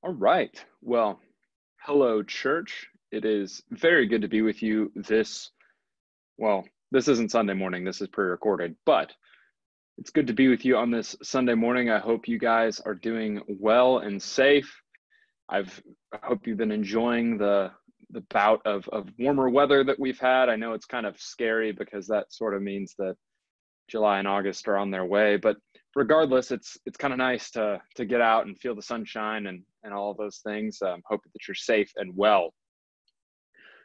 All right. Well, hello, church. It is very good to be with you this isn't Sunday morning, this is pre-recorded, but it's good to be with you on this Sunday morning. I hope you guys are doing well and safe. I hope you've been enjoying the bout of warmer weather that we've had. I know it's kind of scary because that sort of means that July and August are on their way, but regardless, it's kind of nice to get out and feel the sunshine and all of those things. Hope that you're safe and well.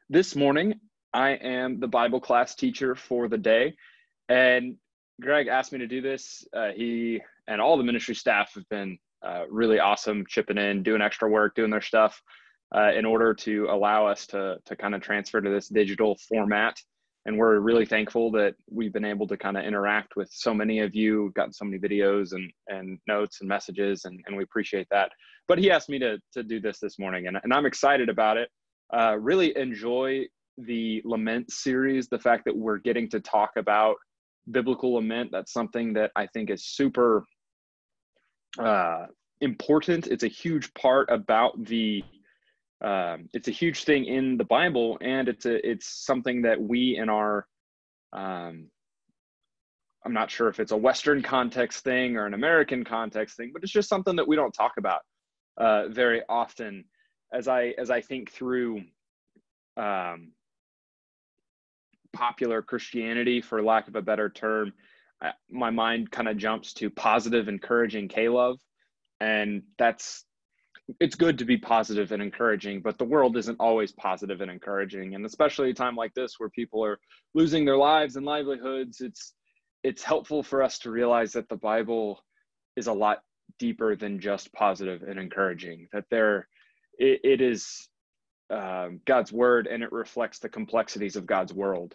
This morning, I am the Bible class teacher for the day, and Greg asked me to do this. He and all the ministry staff have been really awesome, chipping in, doing extra work, doing their stuff in order to allow us to kind of transfer to this digital format. And we're really thankful that we've been able to kind of interact with so many of you. We've gotten so many videos and notes and messages, and we appreciate that. But he asked me to do this morning, and I'm excited about it. Really enjoy the Lament series, the fact that we're getting to talk about biblical lament. That's something that I think is super important. It's a huge part about it's a huge thing in the Bible, and it's something that we in our I'm not sure if it's a Western context thing or an American context thing, but it's just something that we don't talk about very often. As I think through popular Christianity, for lack of a better term, my mind kind of jumps to positive, encouraging K-love, and it's good to be positive and encouraging, but the world isn't always positive and encouraging. And especially a time like this where people are losing their lives and livelihoods, it's helpful for us to realize that the Bible is a lot deeper than just positive and encouraging, that it is God's word, and it reflects the complexities of God's world.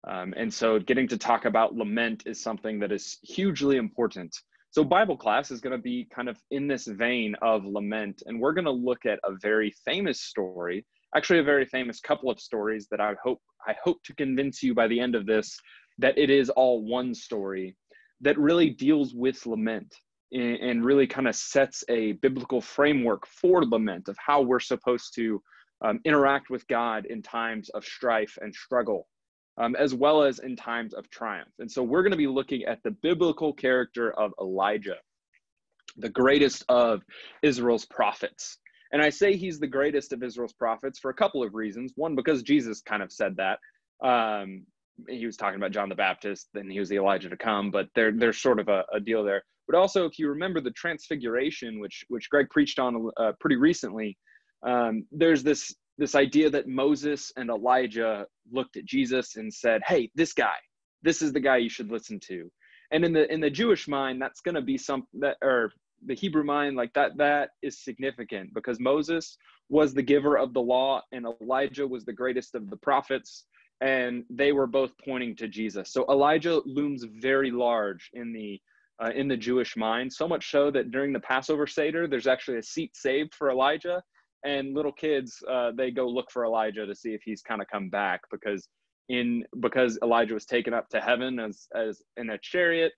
And so getting to talk about lament is something that is hugely important. So Bible class is going to be kind of in this vein of lament, and we're going to look at a very famous story, actually a very famous couple of stories that I hope to convince you by the end of this that it is all one story that really deals with lament and really kind of sets a biblical framework for lament of how we're supposed to interact with God in times of strife and struggle, as well as in times of triumph. And so we're going to be looking at the biblical character of Elijah, the greatest of Israel's prophets. And I say he's the greatest of Israel's prophets for a couple of reasons. One, because Jesus kind of said that. He was talking about John the Baptist, then he was the Elijah to come, but there's sort of a deal there. But also, if you remember the Transfiguration, which Greg preached on pretty recently, there's this idea that Moses and Elijah looked at Jesus and said, "Hey, this is the guy you should listen to." And in the Jewish mind, that's going to be or the Hebrew mind, like that is significant because Moses was the giver of the law and Elijah was the greatest of the prophets, and they were both pointing to Jesus. So Elijah looms very large in the Jewish mind, so much so that during the Passover Seder, there's actually a seat saved for Elijah. And little kids, they go look for Elijah to see if he's kind of come back because Elijah was taken up to heaven as in a chariot,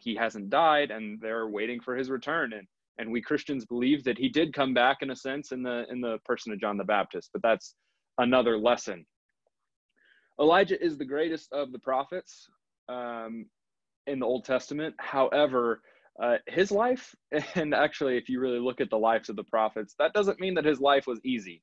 he hasn't died, and they're waiting for his return. And we Christians believe that he did come back in a sense in the person of John the Baptist, but that's another lesson. Elijah is the greatest of the prophets in the Old Testament. However, his life, and actually if you really look at the lives of the prophets, that doesn't mean that his life was easy.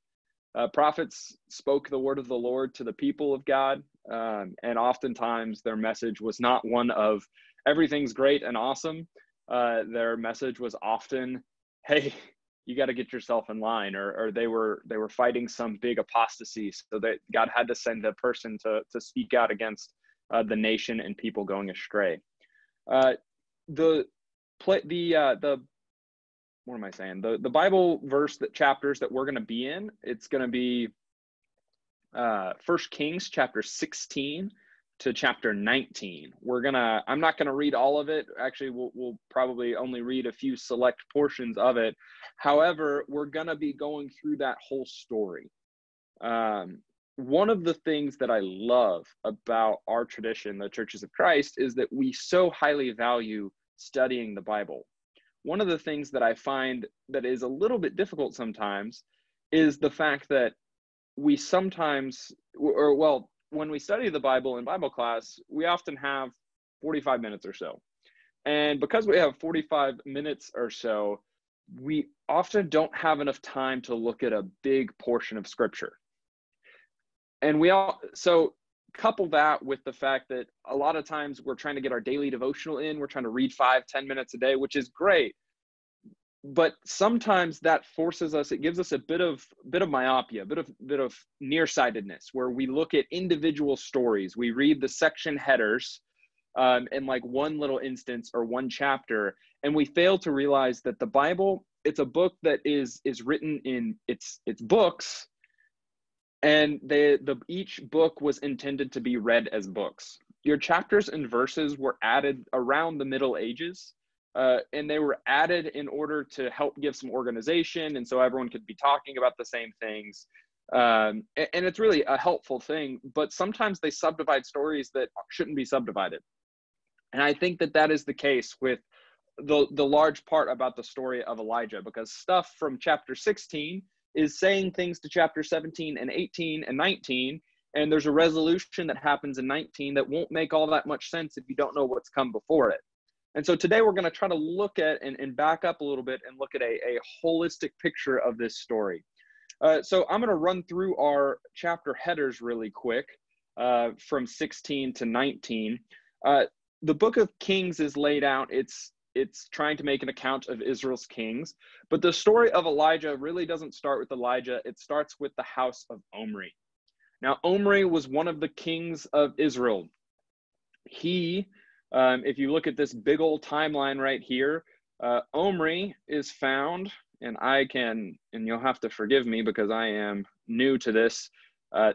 Prophets spoke the word of the Lord to the people of God, and oftentimes their message was not one of everything's great and awesome. Their message was often, hey, you got to get yourself in line, or they were fighting some big apostasy, so that God had to send a person to speak out against the nation and people going astray. The Bible verse chapters that we're going to be in, it's going to be 1 Kings chapter 16 to chapter 19. I'm not going to read all of it. Actually, we'll probably only read a few select portions of it. However, we're going to be going through that whole story. One of the things that I love about our tradition, the Churches of Christ, is that we so highly value studying the Bible. one of the things that I find that is a little bit difficult sometimes is the fact that we sometimes, or well, when we study the Bible in Bible class, we often have 45 minutes or so. And because we have 45 minutes or so, we often don't have enough time to look at a big portion of scripture. And so couple that with the fact that a lot of times we're trying to get our daily devotional in, we're trying to read 5-10 minutes a day, which is great. But sometimes that forces us, it gives us a bit of myopia, a bit of nearsightedness, where we look at individual stories. We read the section headers in like one little instance or one chapter, and we fail to realize that the Bible, it's a book that is written in its books, and each book was intended to be read as books. Your chapters and verses were added around the Middle Ages, and they were added in order to help give some organization, and so everyone could be talking about the same things. And it's really a helpful thing, but sometimes they subdivide stories that shouldn't be subdivided. And I think that is the case with the large part about the story of Elijah, because stuff from chapter 16 is saying things to chapter 17 and 18 and 19, and there's a resolution that happens in 19 that won't make all that much sense if you don't know what's come before it. And so today we're going to try to look at and back up a little bit and look at a holistic picture of this story. So I'm going to run through our chapter headers really quick from 16 to 19. The book of Kings is laid out. It's trying to make an account of Israel's kings, but the story of Elijah really doesn't start with Elijah. It starts with the house of Omri. Now, Omri was one of the kings of Israel. He, if you look at this big old timeline right here, Omri is found, and you'll have to forgive me because I am new to this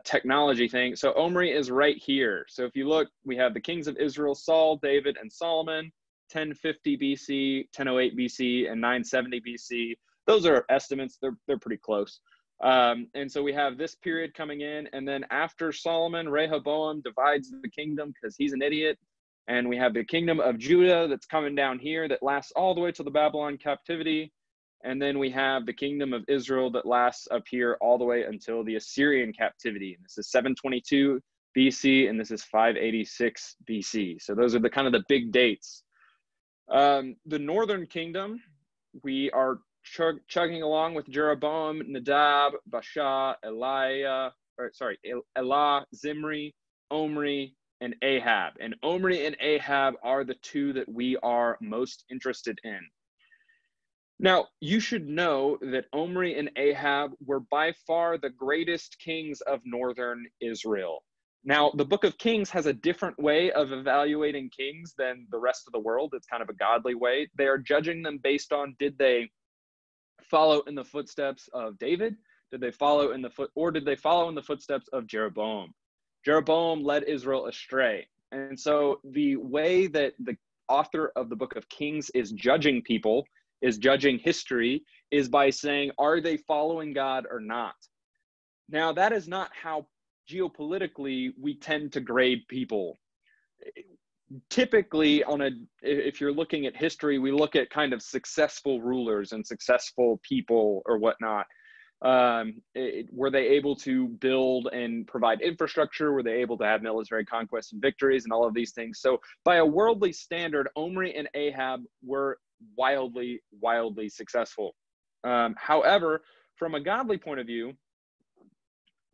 technology thing. So Omri is right here. So if you look, we have the kings of Israel, Saul, David, and Solomon, 1050 BC, 1008 BC, and 970 BC. Those are estimates. They're pretty close. And so we have this period coming in, and then after Solomon, Rehoboam divides the kingdom because he's an idiot. And we have the kingdom of Judah that's coming down here that lasts all the way to the Babylon captivity. And then we have the kingdom of Israel that lasts up here all the way until the Assyrian captivity. And this is 722 BC, and this is 586 BC. So those are the kind of the big dates. The northern kingdom, we are chugging along with Jeroboam, Nadab, Baasha, Elah, Zimri, Omri, and Ahab. And Omri and Ahab are the two that we are most interested in. Now, you should know that Omri and Ahab were by far the greatest kings of northern Israel. Now, the book of Kings has a different way of evaluating kings than the rest of the world. It's kind of a godly way. They are judging them based on, did they follow in the footsteps of David? Did they follow in the footsteps of Jeroboam? Jeroboam led Israel astray. And so the way that the author of the book of Kings is judging people, is judging history, is by saying, are they following God or not? Now, that is not how geopolitically we tend to grade people. Typically, if you're looking at history, we look at kind of successful rulers and successful people or whatnot. Were they able to build and provide infrastructure? Were they able to have military conquests and victories and all of these things? So by a worldly standard, Omri and Ahab were wildly, wildly successful. However, from a godly point of view,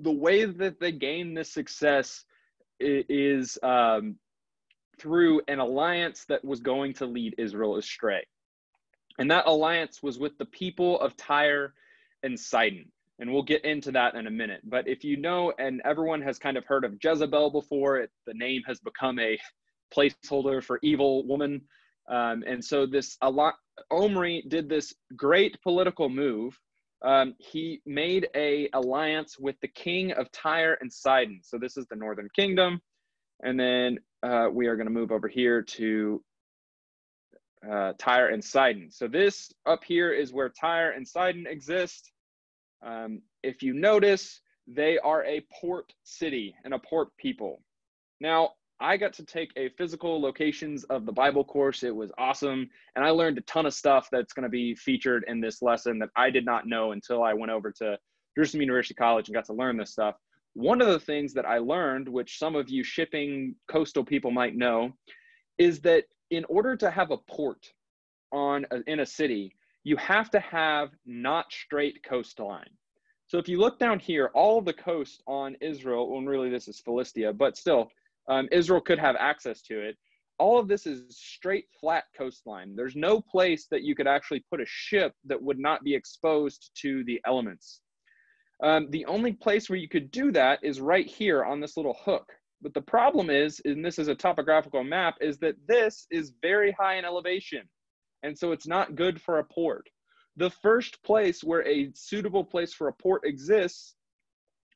the way that they gained this success is through an alliance that was going to lead Israel astray. And that alliance was with the people of Tyre and Sidon. And we'll get into that in a minute. But if you know, and everyone has kind of heard of Jezebel before, the name has become a placeholder for evil woman. And so Omri did this great political move. He made an alliance with the king of Tyre and Sidon. So this is the northern kingdom. And then we are going to move over here to Tyre and Sidon. So this up here is where Tyre and Sidon exist. If you notice, they are a port city and a port people. Now, I got to take a physical locations of the Bible course. It was awesome. And I learned a ton of stuff that's going to be featured in this lesson that I did not know until I went over to Jerusalem University College and got to learn this stuff. One of the things that I learned, which some of you shipping coastal people might know, is that in order to have a port in a city, you have to have not straight coastline. So if you look down here, all of the coast on Israel, well, really this is Philistia, but still, Israel could have access to it. All of this is straight, flat coastline. There's no place that you could actually put a ship that would not be exposed to the elements. The only place where you could do that is right here on this little hook. But the problem is, and this is a topographical map, is that this is very high in elevation. And so it's not good for a port. The first place where a suitable place for a port exists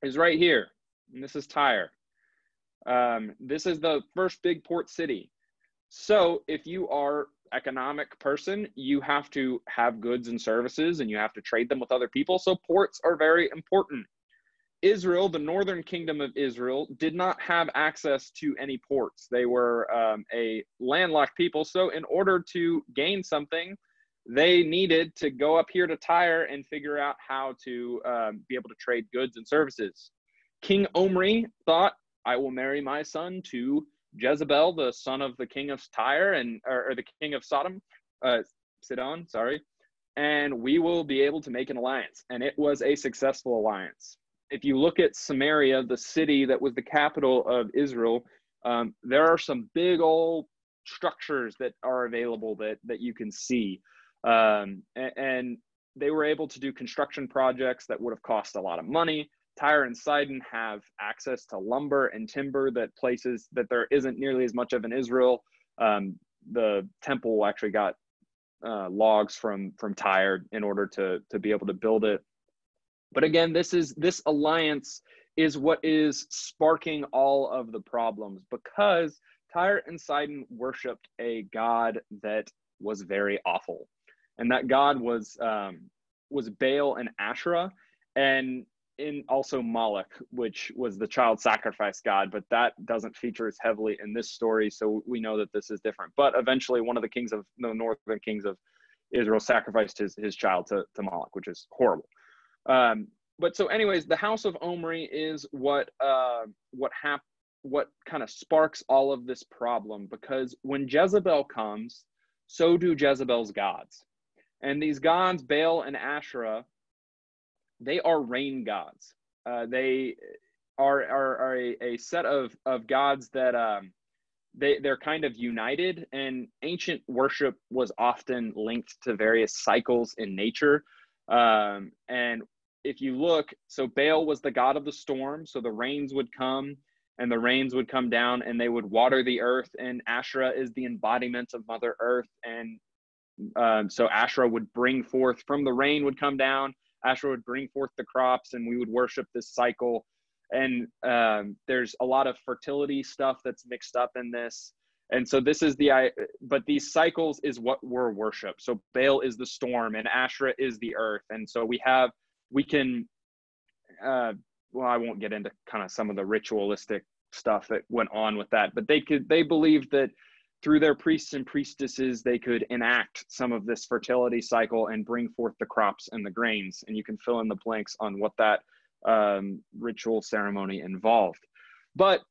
is right here. And this is Tyre. This is the first big port city. So if you are economic person, you have to have goods and services and you have to trade them with other people. So ports are very important. Israel, the northern kingdom of Israel, did not have access to any ports. They were a landlocked people. So in order to gain something, they needed to go up here to Tyre and figure out how to be able to trade goods and services. King Omri thought, I will marry my son to Jezebel, the son of the king of Tyre, or the king of Sidon, sorry, and we will be able to make an alliance. And it was a successful alliance. If you look at Samaria, the city that was the capital of Israel, there are some big old structures that are available that you can see. And they were able to do construction projects that would have cost a lot of money. Tyre and Sidon have access to lumber and timber that places that there isn't nearly as much of in Israel. The temple actually got logs from Tyre in order to be able to build it. But again, this alliance is what is sparking all of the problems, because Tyre and Sidon worshipped a god that was very awful, and that god was Baal and Asherah, and also Moloch, which was the child sacrifice god, but that doesn't feature as heavily in this story, so we know that this is different. But eventually, one of the northern kings of Israel sacrificed his child to Moloch, which is horrible. But so anyways, the house of Omri is what kind of sparks all of this problem, because when Jezebel comes, so do Jezebel's gods. And these gods, Baal and Asherah, they are rain gods. They are a set of gods that they're kind of united, and ancient worship was often linked to various cycles in nature. And if you look, so Baal was the god of the storm, so the rains would come and the rains would come down and they would water the earth, and Asherah is the embodiment of Mother Earth, and so Asherah would bring forth, from the rain would come down, Asherah would bring forth the crops, and we would worship this cycle. And there's a lot of fertility stuff that's mixed up in this. And so this is but these cycles is what we're worship. So Baal is the storm and Asherah is the earth. And so we can, well, I won't get into kind of some of the ritualistic stuff that went on with that, but they believed that through their priests and priestesses, they could enact some of this fertility cycle and bring forth the crops and the grains. And you can fill in the blanks on what that ritual ceremony involved. But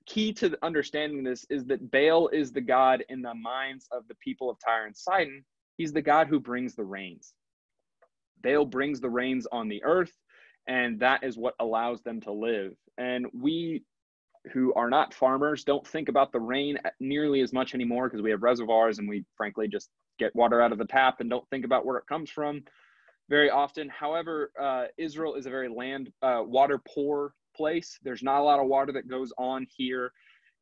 key to understanding this is that Baal is the god in the minds of the people of Tyre and Sidon. He's the god who brings the rains. Baal brings the rains on the earth, and that is what allows them to live. And we who are not farmers don't think about the rain nearly as much anymore, because we have reservoirs and we frankly just get water out of the tap and don't think about where it comes from very often. However, Israel is a very water poor place. There's not a lot of water that goes on here.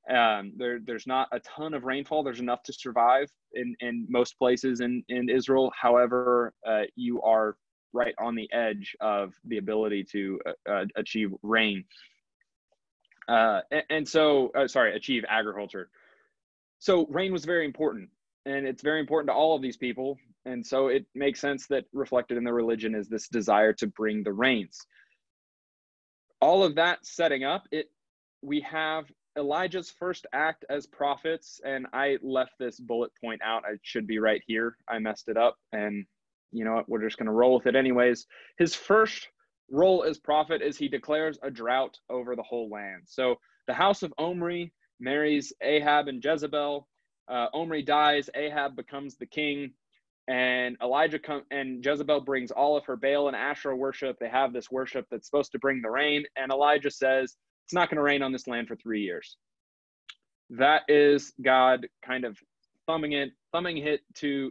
There's not a ton of rainfall. There's enough to survive in most places in Israel. However, you are right on the edge of the ability to achieve rain. Achieve agriculture. So rain was very important, and it's very important to all of these people. And so it makes sense that reflected in the religion is this desire to bring the rains. All of that setting up, we have Elijah's first act as prophets, and I left this bullet point out. It should be right here. I messed it up, and you know what? We're just going to roll with it anyways. His first role as prophet is he declares a drought over the whole land. So the house of Omri marries Ahab and Jezebel. Omri dies. Ahab becomes the king, and and Jezebel brings all of her Baal and Asherah worship. They have this worship that's supposed to bring the rain, and Elijah says it's not going to rain on this land for 3 years. That is God kind of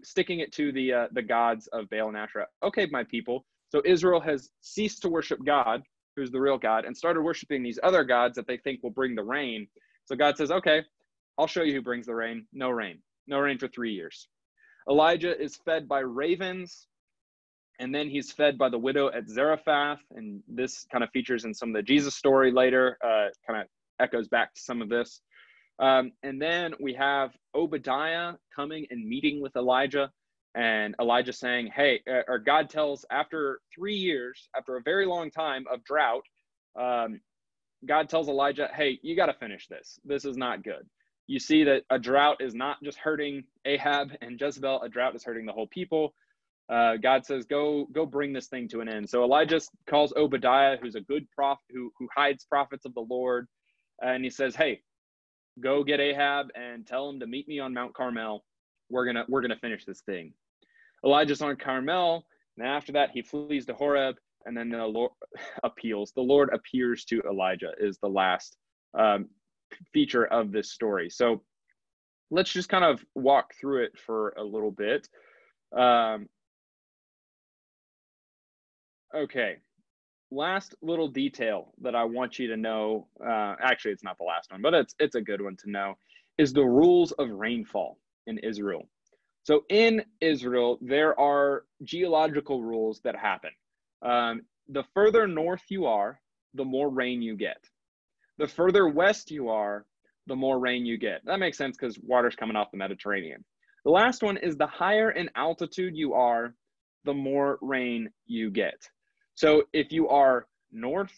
sticking it to the gods of Baal and Asherah. Okay, my people. So Israel has ceased to worship God, who's the real God, and started worshiping these other gods that they think will bring the rain. So God says, okay, I'll show you who brings the rain. No rain. No rain for 3 years. Elijah is fed by ravens, and then he's fed by the widow at Zarephath, and this kind of features in some of the Jesus story later, kind of echoes back to some of this. And then we have Obadiah coming and meeting with Elijah, and Elijah saying, hey, or God tells, after 3 years, after a very long time of drought, God tells Elijah, hey, you got to finish this. This is not good. You see that a drought is not just hurting Ahab and Jezebel, a drought is hurting the whole people. God says, go bring this thing to an end. So Elijah calls Obadiah, who's a good prophet, who hides prophets of the Lord, and he says, hey, go get Ahab and tell him to meet me on Mount Carmel. We're gonna finish this thing. Elijah's on Carmel, and after that he flees to Horeb, and then the Lord appeals. The Lord appears to Elijah is the last feature of this story. So let's just kind of walk through it for a little bit. Okay, last little detail that I want you to know, actually it's not the last one, but it's a good one to know, is the rules of rainfall in Israel. So in Israel, there are geological rules that happen. The further north you are, the more rain you get. The further west you are, the more rain you get. That makes sense because water's coming off the Mediterranean. The last one is the higher in altitude you are, the more rain you get. So if you are north,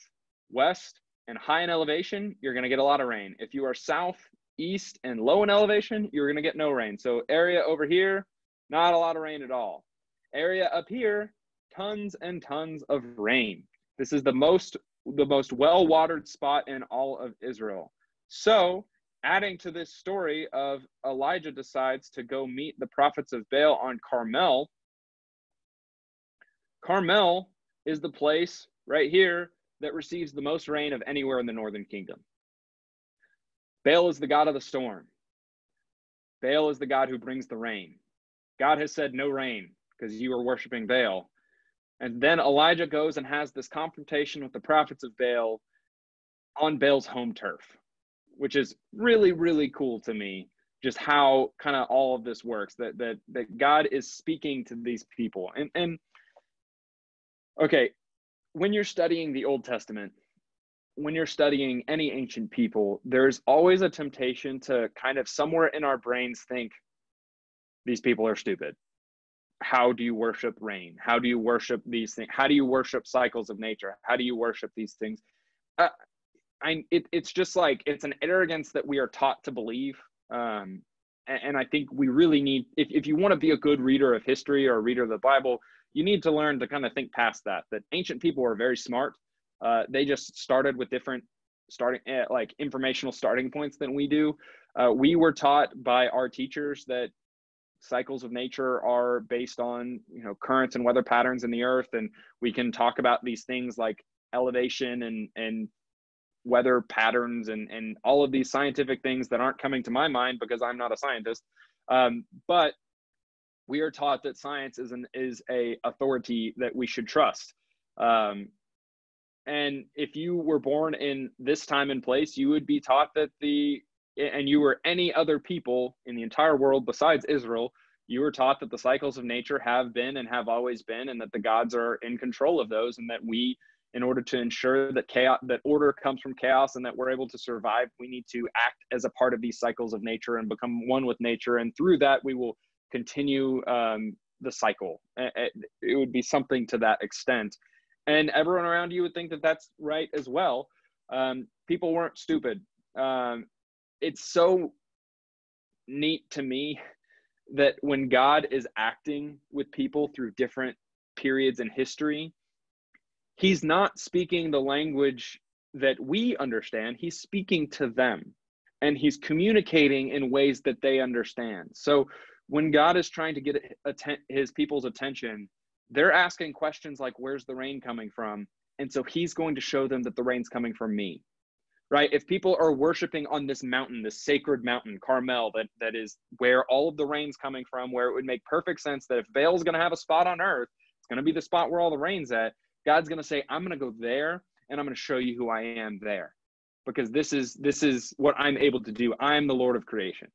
west, and high in elevation, you're going to get a lot of rain. If you are south, east, and low in elevation, you're going to get no rain. So area over here, not a lot of rain at all. Area up here, tons and tons of rain. This is the most well-watered spot in all of Israel. So adding to this story of Elijah decides to go meet the prophets of Baal on Carmel. Carmel is the place right here that receives the most rain of anywhere in the northern kingdom. Baal is the god of the storm. Baal is the god who brings the rain. God has said no rain because you are worshiping Baal. And then Elijah goes and has this confrontation with the prophets of Baal on Baal's home turf, which is really, really cool to me, just how kind of all of this works, that God is speaking to these people. And okay, when you're studying the Old Testament, when you're studying any ancient people, there's always a temptation to kind of somewhere in our brains think, these people are stupid. How do you worship rain? How do you worship these things? How do you worship cycles of nature? How do you worship these things? It's just like, it's an arrogance that we are taught to believe. And I think we really need, if you want to be a good reader of history or a reader of the Bible, you need to learn to kind of think past that ancient people were very smart. They just started with different informational starting points than we do. We were taught by our teachers that cycles of nature are based on, currents and weather patterns in the earth. And we can talk about these things like elevation and weather patterns and all of these scientific things that aren't coming to my mind because I'm not a scientist. But we are taught that science is a authority that we should trust. And if you were born in this time and place, you would be taught that and you were any other people in the entire world besides Israel, you were taught that the cycles of nature have been and have always been, and that the gods are in control of those, and that we, in order to ensure that that order comes from chaos and that we're able to survive, we need to act as a part of these cycles of nature and become one with nature. And through that, we will continue the cycle. It would be something to that extent. And everyone around you would think that that's right as well. People weren't stupid. It's so neat to me that when God is acting with people through different periods in history, he's not speaking the language that we understand. He's speaking to them, and he's communicating in ways that they understand. So when God is trying to get his people's attention, they're asking questions like, where's the rain coming from? And so he's going to show them that the rain's coming from me, right? If people are worshiping on this mountain, this sacred mountain, Carmel, that is where all of the rain's coming from, where it would make perfect sense that if Baal's going to have a spot on earth, it's going to be the spot where all the rain's at. God's going to say, I'm going to go there, and I'm going to show you who I am there, because this is what I'm able to do. I'm the Lord of creation.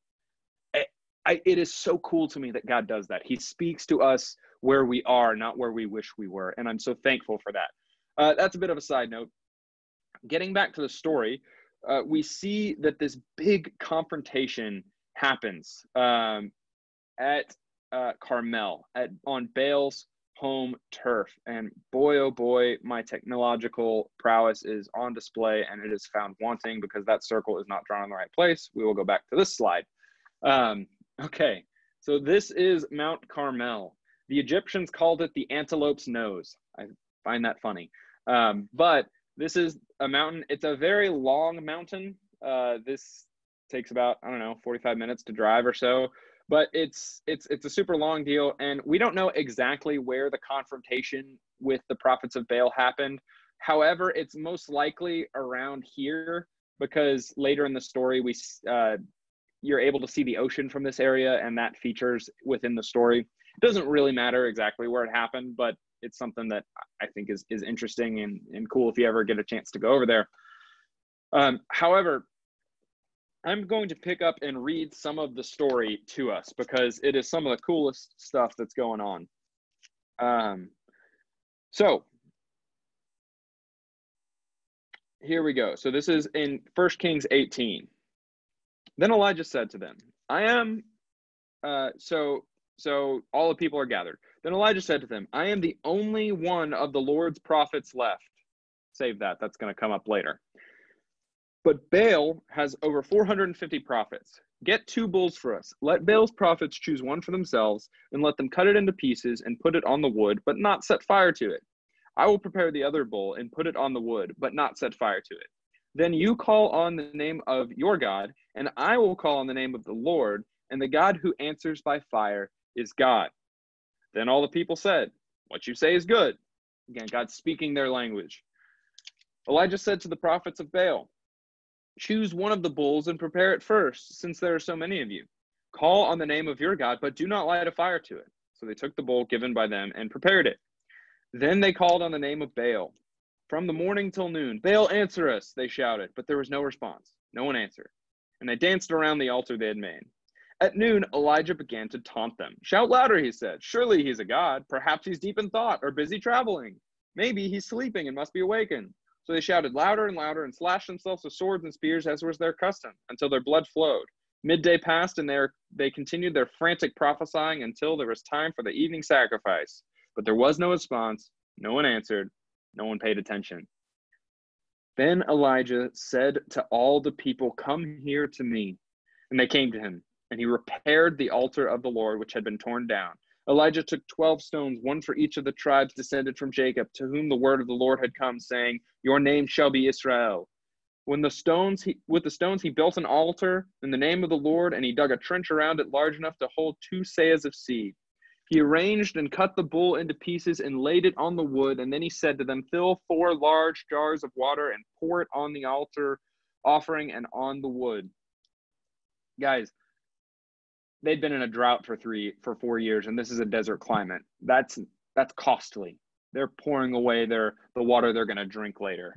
It is so cool to me that God does that. He speaks to us where we are, not where we wish we were, and I'm so thankful for that. That's a bit of a side note. Getting back to the story, we see that this big confrontation happens at Carmel, on Baal's home turf. And boy, oh boy, my technological prowess is on display, and it is found wanting because that circle is not drawn in the right place. We will go back to this slide. Okay, so this is Mount Carmel. The Egyptians called it the antelope's nose. I find that funny. But this is a mountain. It's a very long mountain. This takes about, 45 minutes to drive or so. But it's a super long deal, and we don't know exactly where the confrontation with the prophets of Baal happened. However, it's most likely around here, because later in the story you're able to see the ocean from this area, and that features within the story. It doesn't really matter exactly where it happened, but it's something that I think is interesting and cool if you ever get a chance to go over there. However, I'm going to pick up and read some of the story to us because it is some of the coolest stuff that's going on. So here we go. So this is in 1 Kings 18. Then Elijah said to them, so all the people are gathered. Then Elijah said to them, I am the only one of the Lord's prophets left. Save that. That's going to come up later. But Baal has over 450 prophets. Get 2 bulls for us. Let Baal's prophets choose one for themselves, and let them cut it into pieces and put it on the wood, but not set fire to it. I will prepare the other bull and put it on the wood, but not set fire to it. Then you call on the name of your God, and I will call on the name of the Lord, and the God who answers by fire is God. Then all the people said, what you say is good. Again, God speaking their language. Elijah said to the prophets of Baal, choose one of the bulls and prepare it first, since there are so many of you. Call on the name of your God, but do not light a fire to it. So they took the bull given by them and prepared it. Then they called on the name of Baal. From the morning till noon, Baal, answer us, they shouted, but there was no response. No one answered. And they danced around the altar they had made. At noon, Elijah began to taunt them. Shout louder, he said. Surely he's a god. Perhaps he's deep in thought or busy traveling. Maybe he's sleeping and must be awakened. So they shouted louder and louder and slashed themselves with swords and spears, as was their custom, until their blood flowed. Midday passed, and they continued their frantic prophesying until there was time for the evening sacrifice. But there was no response. No one answered. No one paid attention. Then Elijah said to all the people, come here to me. And they came to him, and he repaired the altar of the Lord, which had been torn down. Elijah took 12 stones, one for each of the tribes descended from Jacob, to whom the word of the Lord had come, saying, your name shall be Israel. With the stones he built an altar in the name of the Lord, and he dug a trench around it large enough to hold 2 seahs of seed. He arranged and cut the bull into pieces and laid it on the wood, and then he said to them, fill 4 large jars of water and pour it on the altar offering and on the wood. Guys, they'd been in a drought for 4 years, and this is a desert climate. That's costly. They're pouring away the water they're going to drink later.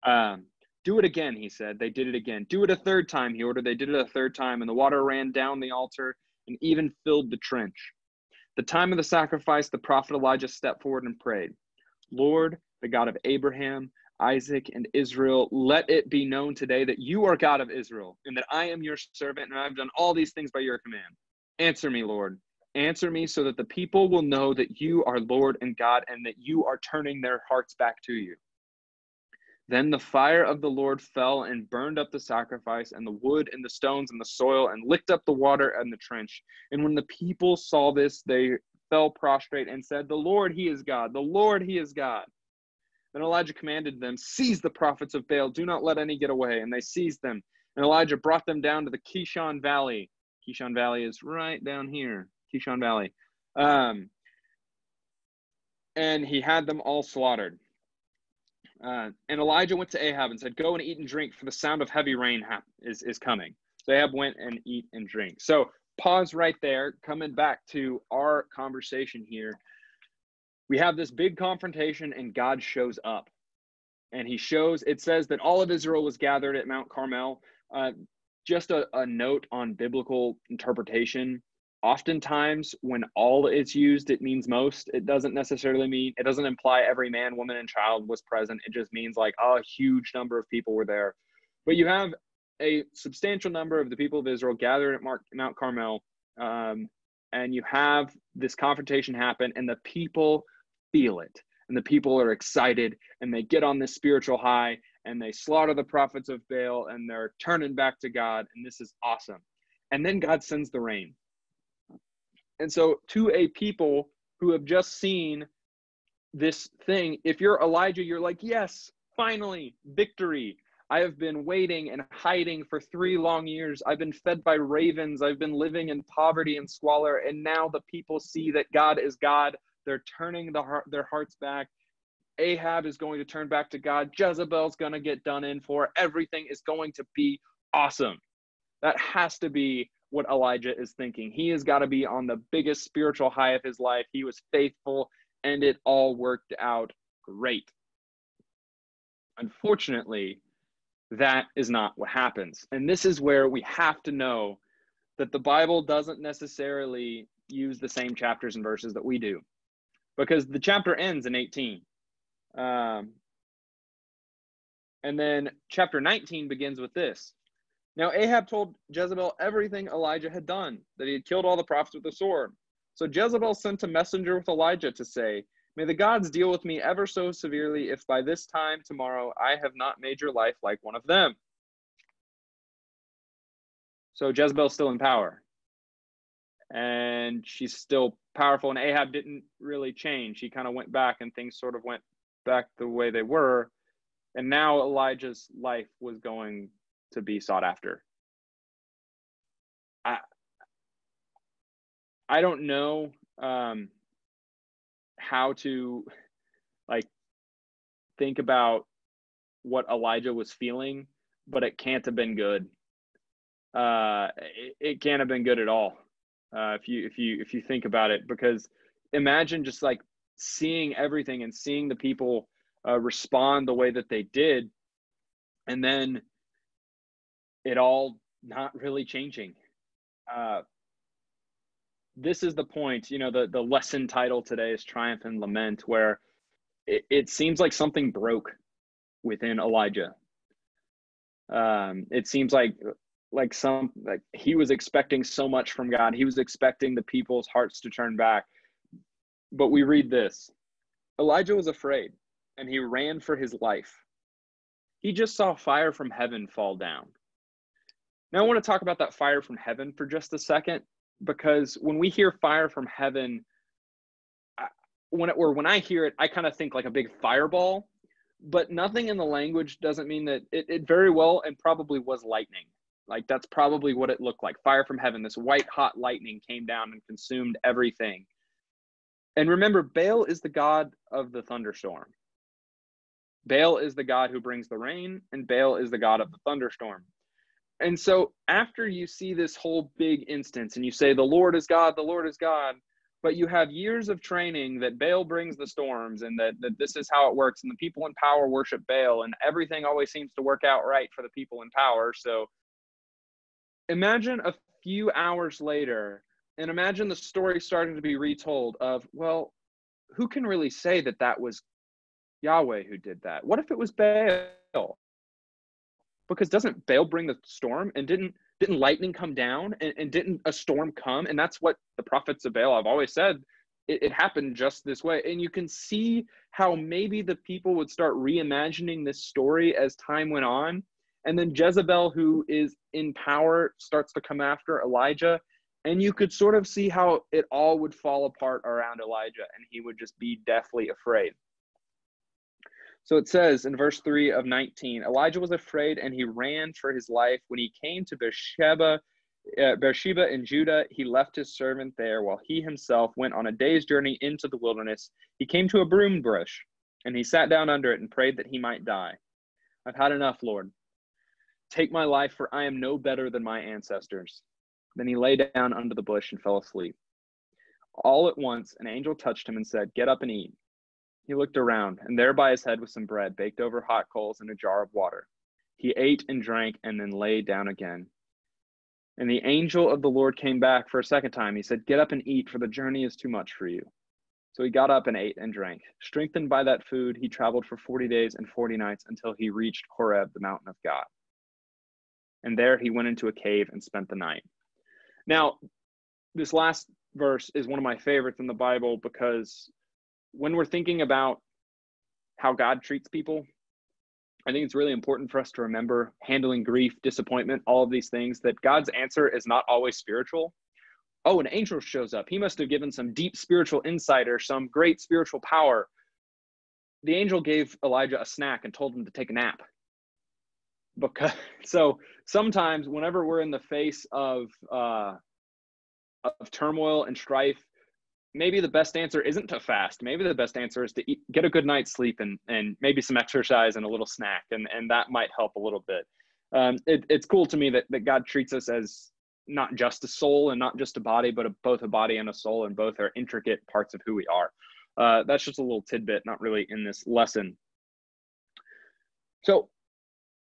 Do it again, he said. They did it again. Do it a 3rd time, he ordered. They did it a 3rd time, and the water ran down the altar and even filled the trench. The time of the sacrifice, the prophet Elijah stepped forward and prayed, Lord, the God of Abraham, Isaac, and Israel, let it be known today that you are God of Israel, and that I am your servant, and I have done all these things by your command. Answer me, Lord. Answer me so that the people will know that you are Lord and God, and that you are turning their hearts back to you. Then the fire of the Lord fell and burned up the sacrifice and the wood and the stones and the soil and licked up the water and the trench. And when the people saw this, they fell prostrate and said, "The Lord, he is God. The Lord, he is God." Then Elijah commanded them, "Seize the prophets of Baal. Do not let any get away." And they seized them. And Elijah brought them down to the Kishon Valley. Kishon Valley is right down here. Kishon Valley. And he had them all slaughtered. And Elijah went to Ahab and said, "Go and eat and drink, for the sound of heavy rain is coming." So Ahab went and eat and drink. So pause right there. Coming back to our conversation here, we have this big confrontation and God shows up. And he shows, it says that all of Israel was gathered at Mount Carmel. Just a note on biblical interpretation. Oftentimes, when all is used, it means most. It doesn't necessarily mean, it doesn't imply every man, woman, and child was present. It just means like a huge number of people were there. But you have a substantial number of the people of Israel gathered at Mount Carmel, and you have this confrontation happen, and the people feel it. And the people are excited, and they get on this spiritual high, and they slaughter the prophets of Baal, and they're turning back to God, and this is awesome. And then God sends the rain. And so to a people who have just seen this thing, if you're Elijah, you're like, yes, finally, victory. I have been waiting and hiding for 3 long years. I've been fed by ravens. I've been living in poverty and squalor. And now the people see that God is God. They're turning their hearts back. Ahab is going to turn back to God. Jezebel's going to get done in for. Everything is going to be awesome. That has to be what Elijah is thinking. He has got to be on the biggest spiritual high of his life. He was faithful, and it all worked out great. Unfortunately, that is not what happens. And this is where we have to know that the Bible doesn't necessarily use the same chapters and verses that we do, because the chapter ends in 18. And then chapter 19 begins with this. Now Ahab told Jezebel everything Elijah had done, that he had killed all the prophets with the sword. So Jezebel sent a messenger with Elijah to say, "May the gods deal with me ever so severely if by this time tomorrow I have not made your life like one of them." So Jezebel's still in power. And she's still powerful, and Ahab didn't really change. He kind of went back, and things sort of went back the way they were. And now Elijah's life was going to be sought after. I don't know how to think about what Elijah was feeling, but it can't have been good. It can't have been good at all. If you think about it, because imagine just like seeing everything and seeing the people respond the way that they did, and then it all not really changing. This is the point, the lesson title today is Triumph and Lament, where it seems like something broke within Elijah. It seems like he was expecting so much from God. He was expecting the people's hearts to turn back. But we read this. Elijah was afraid, and he ran for his life. He just saw fire from heaven fall down. Now I want to talk about that fire from heaven for just a second, because when we hear fire from heaven, when I hear it, I kind of think like a big fireball, but nothing in the language doesn't mean that. It very well and probably was lightning. Like that's probably what it looked like. Fire from heaven, this white hot lightning came down and consumed everything. And remember, Baal is the god of the thunderstorm. Baal is the god who brings the rain, and Baal is the god of the thunderstorm. And so after you see this whole big instance and you say, the Lord is God, but you have years of training that Baal brings the storms, and that this is how it works, and the people in power worship Baal, and everything always seems to work out right for the people in power. So imagine a few hours later, and imagine the story starting to be retold of, well, who can really say that that was Yahweh who did that? What if it was Baal? Because doesn't Baal bring the storm, and didn't lightning come down, and didn't a storm come? And that's what the prophets of Baal have always said. it happened just this way. And you can see how maybe the people would start reimagining this story as time went on. And then Jezebel, who is in power, starts to come after Elijah. And you could sort of see how it all would fall apart around Elijah, and he would just be deathly afraid. So it says in verse 3 of 19, Elijah was afraid and he ran for his life. When he came to Beersheba in Judah, he left his servant there while he himself went on a day's journey into the wilderness. He came to a broom bush and he sat down under it and prayed that he might die. I've had enough, Lord. Take my life, for I am no better than my ancestors. Then he lay down under the bush and fell asleep. All at once, an angel touched him and said, "Get up and eat." He looked around, and there by his head was some bread baked over hot coals and a jar of water. He ate and drank and then lay down again. And the angel of the Lord came back for a second time. He said, "Get up and eat, for the journey is too much for you." So he got up and ate and drank. Strengthened by that food, he traveled for 40 days and 40 nights until he reached Horeb, the mountain of God. And there he went into a cave and spent the night. Now, this last verse is one of my favorites in the Bible, because when we're thinking about how God treats people, I think it's really important for us to remember handling grief, disappointment, all of these things, that God's answer is not always spiritual. Oh, an angel shows up. He must have given some deep spiritual insight or some great spiritual power. The angel gave Elijah a snack and told him to take a nap. So sometimes whenever we're in the face of turmoil and strife, maybe the best answer isn't to fast. Maybe the best answer is to get a good night's sleep and maybe some exercise and a little snack. And that might help a little bit. It's cool to me that God treats us as not just a soul and not just a body, but both a body and a soul, and both are intricate parts of who we are. That's just a little tidbit, not really in this lesson. So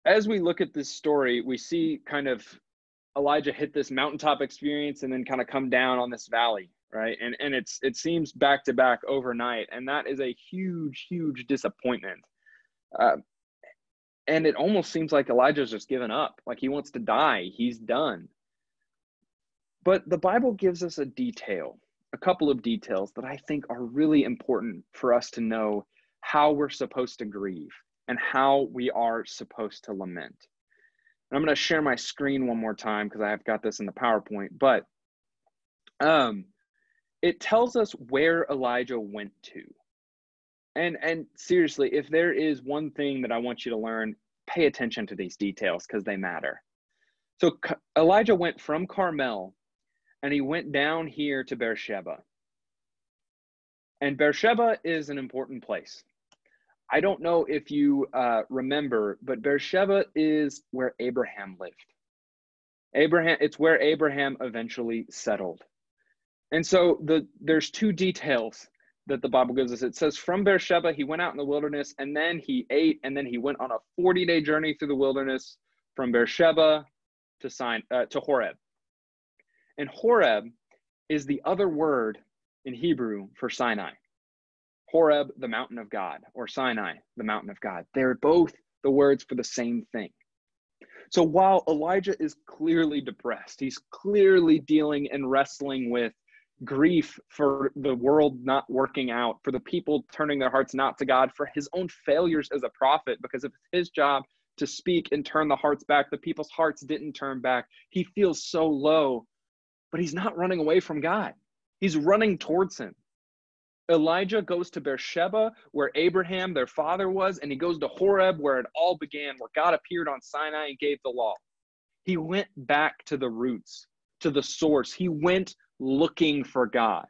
as we look at this story, we see kind of Elijah hit this mountaintop experience and then kind of come down on this valley, right? And it seems back to back overnight, and that is a huge, huge disappointment. And it almost seems like Elijah's just given up, like he wants to die. He's done. But the Bible gives us a couple of details that I think are really important for us to know how we're supposed to grieve and how we are supposed to lament. And I'm going to share my screen one more time because I've got this in the PowerPoint, but it tells us where Elijah went to. And seriously, if there is one thing that I want you to learn, pay attention to these details because they matter. So Elijah went from Carmel and he went down here to Beersheba. And Beersheba is an important place. I don't know if you remember, but Beersheba is where Abraham lived. It's where Abraham eventually settled. And so there's two details that the Bible gives us. It says from Beersheba, he went out in the wilderness, and then he ate, and then he went on a 40-day journey through the wilderness from Beersheba to Horeb. And Horeb is the other word in Hebrew for Sinai. Horeb, the mountain of God, or Sinai, the mountain of God. They're both the words for the same thing. So while Elijah is clearly depressed, he's clearly dealing and wrestling with grief for the world not working out, for the people turning their hearts not to God, for his own failures as a prophet, because it's his job to speak and turn the hearts back. The people's hearts didn't turn back. He feels so low, but he's not running away from God. He's running towards him. Elijah goes to Beersheba, where Abraham, their father, was, and he goes to Horeb, where it all began, where God appeared on Sinai and gave the law. He went back to the roots, to the source. He went looking for God.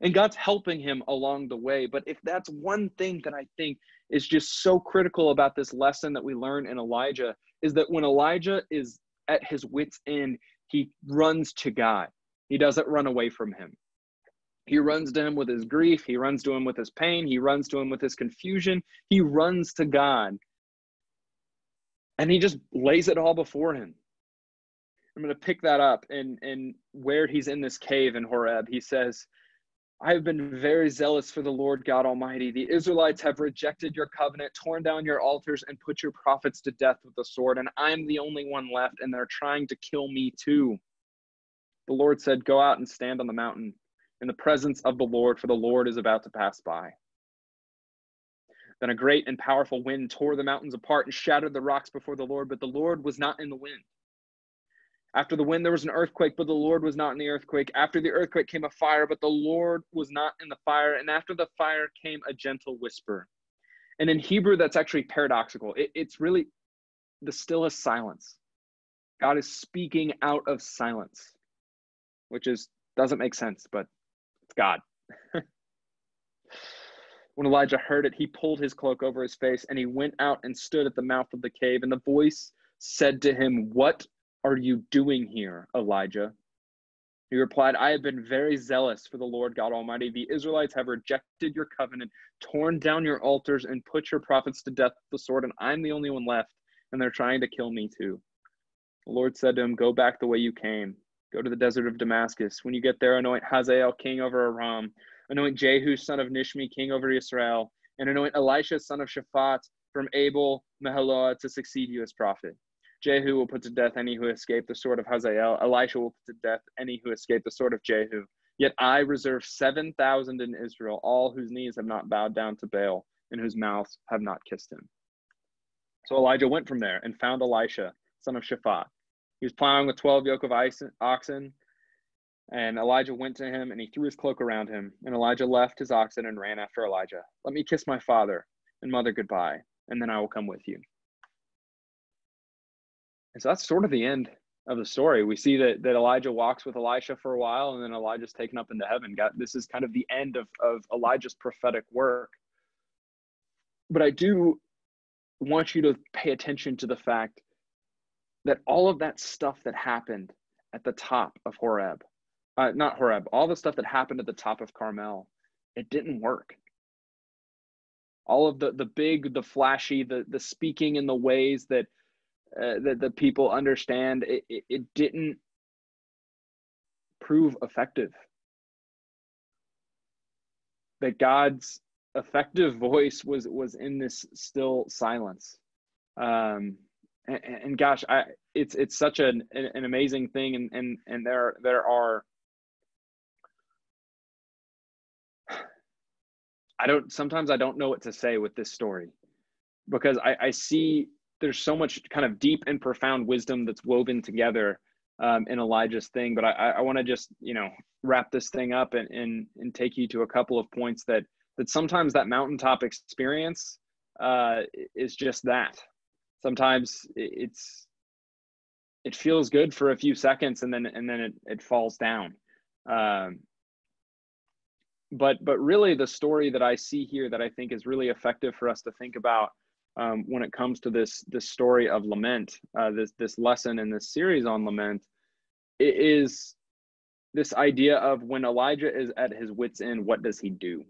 And God's helping him along the way. But if that's one thing that I think is just so critical about this lesson that we learn in Elijah, is that when Elijah is at his wit's end, he runs to God. He doesn't run away from him. He runs to him with his grief. He runs to him with his pain. He runs to him with his confusion. He runs to God. And he just lays it all before him. I'm going to pick that up. And where he's in this cave in Horeb, he says, I have been very zealous for the Lord God Almighty. The Israelites have rejected your covenant, torn down your altars, and put your prophets to death with the sword. And I'm the only one left, and they're trying to kill me too. The Lord said, go out and stand on the mountain in the presence of the Lord, for the Lord is about to pass by. Then a great and powerful wind tore the mountains apart and shattered the rocks before the Lord, but the Lord was not in the wind. After the wind, there was an earthquake, but the Lord was not in the earthquake. After the earthquake came a fire, but the Lord was not in the fire. And after the fire came a gentle whisper. And in Hebrew, that's actually paradoxical. It's really the stillest silence. God is speaking out of silence, which doesn't make sense, but it's God. When Elijah heard it, he pulled his cloak over his face, and he went out and stood at the mouth of the cave. And the voice said to him, "What are you doing here, Elijah?" He replied, "I have been very zealous for the Lord God Almighty. The Israelites have rejected your covenant, torn down your altars, and put your prophets to death with the sword, and I'm the only one left, and they're trying to kill me too." The Lord said to him, "Go back the way you came. Go to the desert of Damascus. When you get there, anoint Hazael king over Aram. Anoint Jehu, son of Nishmi, king over Israel, and anoint Elisha, son of Shaphat, from Abel Meholah, to succeed you as prophet. Jehu will put to death any who escape the sword of Hazael. Elisha will put to death any who escape the sword of Jehu. Yet I reserve 7,000 in Israel, all whose knees have not bowed down to Baal, and whose mouths have not kissed him." So Elijah went from there and found Elisha, son of Shaphat. He was plowing with 12 yoke of oxen. And Elijah went to him, and he threw his cloak around him. And Elijah left his oxen and ran after Elijah. "Let me kiss my father and mother goodbye, and then I will come with you." And so that's sort of the end of the story. We see that Elijah walks with Elisha for a while, and then Elijah's taken up into heaven. This is kind of the end of Elijah's prophetic work. But I do want you to pay attention to the fact that all of that stuff that happened at the top of Horeb, not Horeb, all the stuff that happened at the top of Carmel, it didn't work. All of the big, the flashy, the speaking in the ways that the people understand, it didn't prove effective. That God's effective voice was in this still silence. And gosh, it's such an amazing thing, and there are sometimes I don't know what to say with this story, because I see there's so much kind of deep and profound wisdom that's woven together in Elijah's thing. But I want to just, wrap this thing up and take you to a couple of points that sometimes that mountaintop experience is just that. Sometimes it feels good for a few seconds, and then it falls down. But really, the story that I see here that I think is really effective for us to think about when it comes to this story of lament, this lesson in this series on lament, is this idea of when Elijah is at his wit's end, what does he do?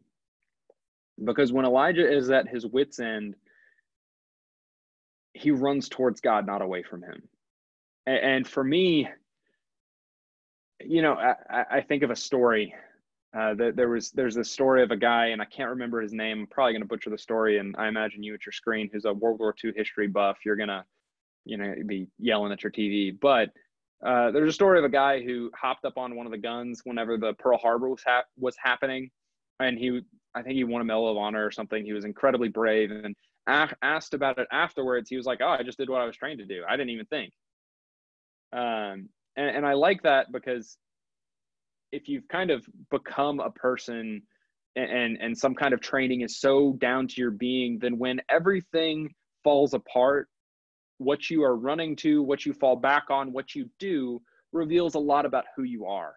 Because when Elijah is at his wit's end, he runs towards God, not away from him. And for me, I think of a story. There's this story of a guy, and I can't remember his name. I'm probably going to butcher the story, and I imagine you at your screen, who's a World War II history buff, you're going to, be yelling at your TV. But there's a story of a guy who hopped up on one of the guns whenever the Pearl Harbor was happening, and I think he won a Medal of Honor or something. He was incredibly brave, and asked about it afterwards. He was like, "Oh, I just did what I was trained to do. I didn't even think." And I like that, because if you've kind of become a person and some kind of training is so down to your being, then when everything falls apart, what you are running to, what you fall back on, what you do reveals a lot about who you are.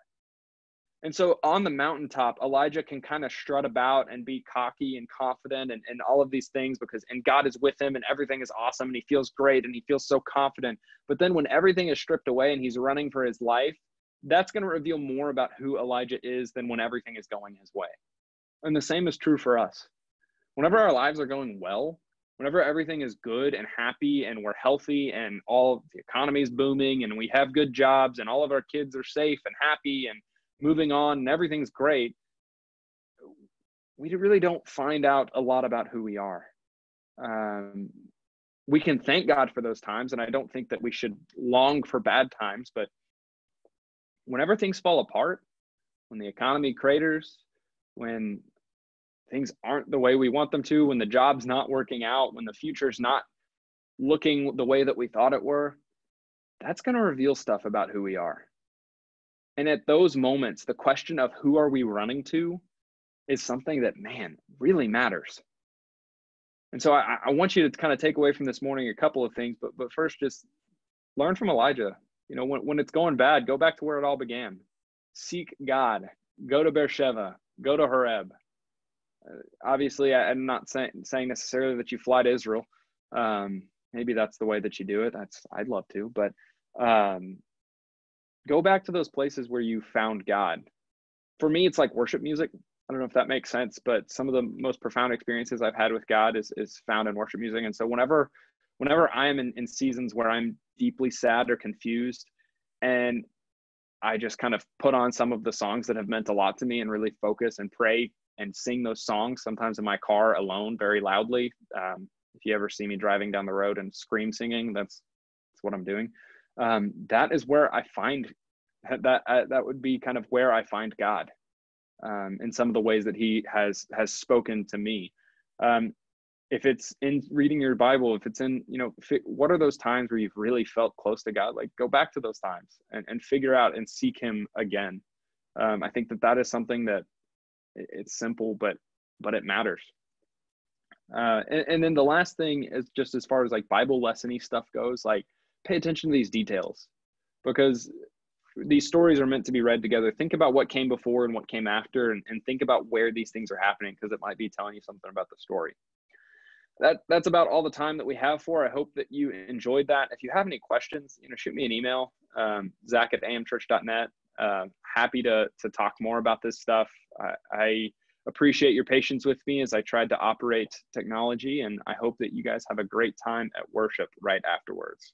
And so on the mountaintop, Elijah can kind of strut about and be cocky and confident and all of these things, and God is with him and everything is awesome and he feels great and he feels so confident. But then when everything is stripped away and he's running for his life, that's going to reveal more about who Elijah is than when everything is going his way. And the same is true for us. Whenever our lives are going well, whenever everything is good and happy and we're healthy and all the economy is booming and we have good jobs and all of our kids are safe and happy and moving on and everything's great, we really don't find out a lot about who we are. We can thank God for those times, and I don't think that we should long for bad times, but whenever things fall apart, when the economy craters, when things aren't the way we want them to, when the job's not working out, when the future's not looking the way that we thought it were, that's going to reveal stuff about who we are. And at those moments, the question of who are we running to is something that, man, really matters. And so I want you to kind of take away from this morning a couple of things, but first, just learn from Elijah. You know, when it's going bad, go back to where it all began. Seek God. Go to Beersheba. Go to Horeb. Obviously, I'm not saying necessarily that you fly to Israel. Maybe that's the way that you do it. I'd love to, but go back to those places where you found God. For me, it's like worship music. I don't know if that makes sense, but some of the most profound experiences I've had with God is found in worship music. And so whenever I am in seasons where I'm deeply sad or confused, and I just kind of put on some of the songs that have meant a lot to me and really focus and pray and sing those songs, sometimes in my car alone, very loudly. If you ever see me driving down the road and scream singing, that's what I'm doing. That is where I find that would be kind of where I find God, in some of the ways that he has spoken to me. If it's in reading your Bible, if it's in, what are those times where you've really felt close to God? Like, go back to those times and figure out and seek him again. I think that is something that it's simple, but it matters. And then the last thing is, just as far as like Bible lesson-y stuff goes, like, pay attention to these details, because these stories are meant to be read together. Think about what came before and what came after, and think about where these things are happening, because it might be telling you something about the story. That's about all the time that we have for. I hope that you enjoyed that. If you have any questions, shoot me an email, zach@amchurch.net. Happy to talk more about this stuff. I appreciate your patience with me as I tried to operate technology, and I hope that you guys have a great time at worship right afterwards.